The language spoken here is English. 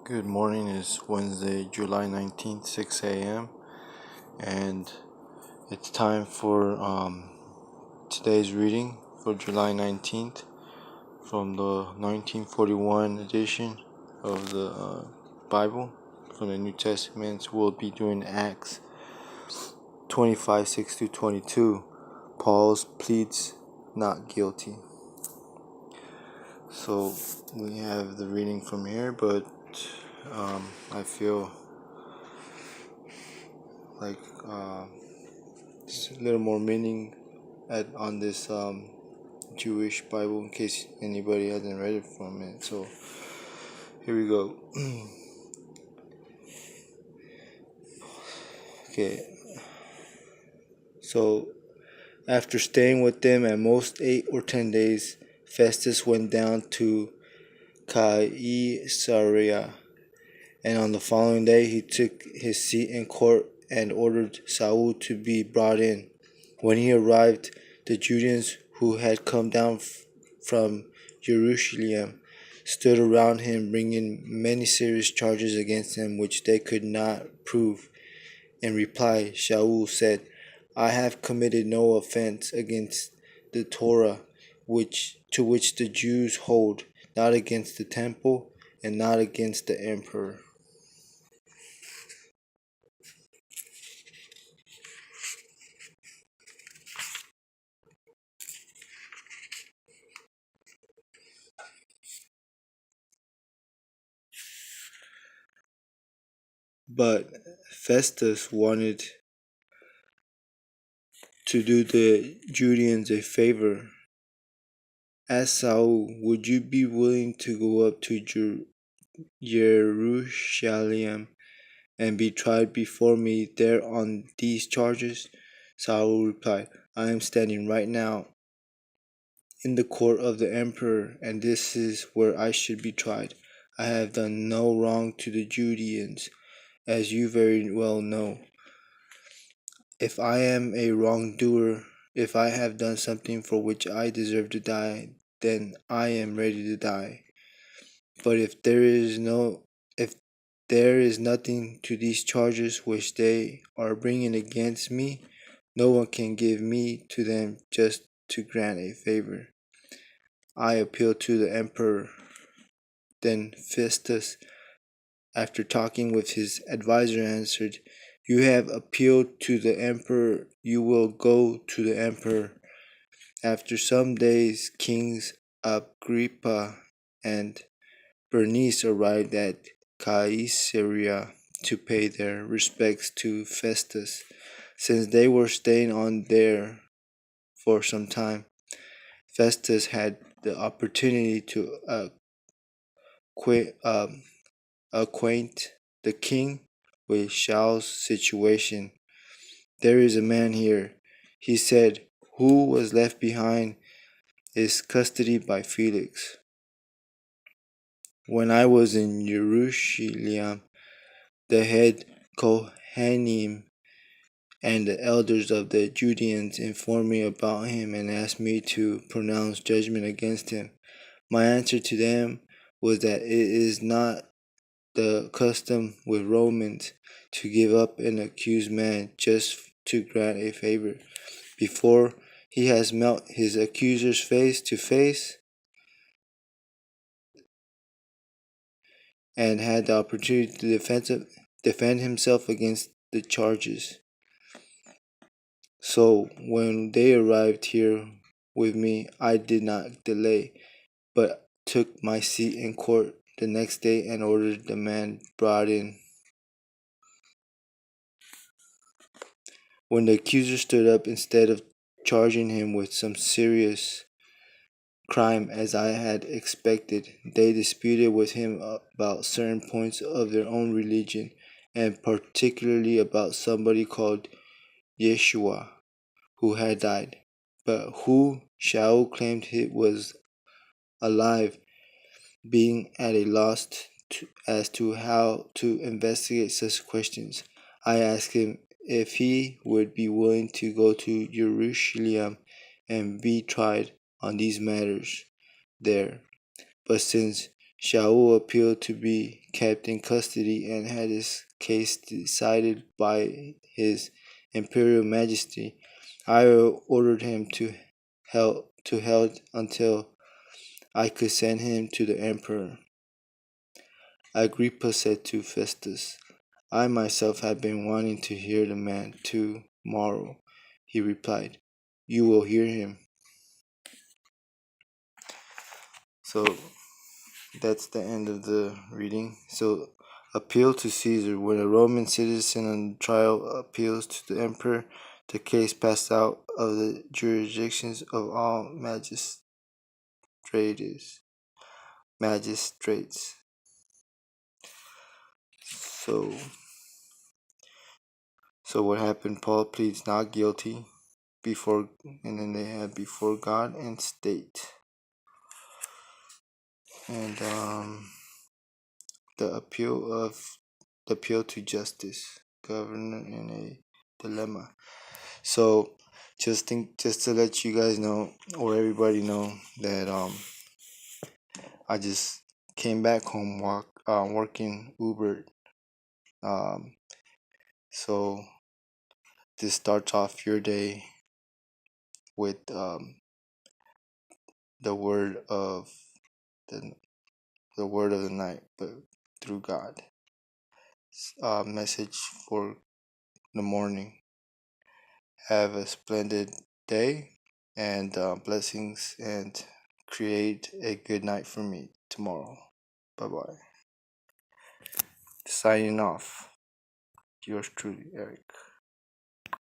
Good morning. It's Wednesday, July 19th, 6 a.m. And it's time for today's reading for July 19th from the 1941 edition of the Bible from the New Testament. We'll be doing Acts 25, 6 through 22. Paul pleads not guilty. So we have the reading from here, but I feel like just a little more meaning on this Jewish Bible in case anybody hasn't read it from it. So here we go. Okay. So after staying with them at most 8 or 10 days, Festus went down to Caesarea, and on the following day he took his seat in court and ordered Saul to be brought in. When he arrived, the Judeans who had come down from Jerusalem stood around him, bringing many serious charges against him which they could not prove. In reply, Shaul said, "I have committed no offense against the Torah to which the Jews hold, not against the temple, and not against the emperor." But Festus wanted to do the Judeans a favor. Asked Saul, "Would you be willing to go up to Jerusalem and be tried before me there on these charges?" Saul replied, "I am standing right now in the court of the emperor, and this is where I should be tried. I have done no wrong to the Judeans, as you very well know. If I am a wrongdoer, if I have done something for which I deserve to die, then I am ready to die. But if there is nothing to these charges which they are bringing against me, no one can give me to them just to grant a favor. I appeal to the emperor." Then Festus, after talking with his advisor, answered, "You have appealed to the emperor, you will go to the emperor." After some days, Kings Agrippa and Bernice arrived at Caesarea to pay their respects to Festus. Since they were staying on there for some time, Festus had the opportunity to acquaint the king with Shaul's situation. "There is a man here," he said, "who was left behind is custodied by Felix. When I was in Jerusalem, the head Kohanim and the elders of the Judeans informed me about him and asked me to pronounce judgment against him. My answer to them was that it is not the custom with Romans to give up an accused man just to grant a favor before he has met his accusers face to face and had the opportunity to defend himself against the charges. So when they arrived here with me, I did not delay, but took my seat in court the next day and ordered the man brought in. When the accuser stood up, instead of charging him with some serious crime as I had expected, they disputed with him about certain points of their own religion, and particularly about somebody called Yeshua, who had died, but who Shaul claimed he was alive. Being at a loss as to how to investigate such questions, I asked him if he would be willing to go to Jerusalem and be tried on these matters there. But since Shaul appealed to be kept in custody and had his case decided by his imperial majesty. I ordered him held until I could send him to the emperor. Agrippa said to Festus, I myself have been wanting to hear the man tomorrow. He replied, You will hear him. So that's the end of the reading. So, appeal to Caesar. When a Roman citizen on trial appeals to the emperor, the case passed out of the jurisdictions of all magistrates. So, so what happened? Paul pleads not guilty before, and then they have before God and state, and the appeal to justice, governor in a dilemma. So just to let you guys know, or everybody know, that I just came back home working Uber. Um so this starts off your day with the word of the the word of the night, but through God. Message for the morning. Have a splendid day and blessings, and create a good night for me tomorrow. Bye bye. Signing off. Yours truly, Eric.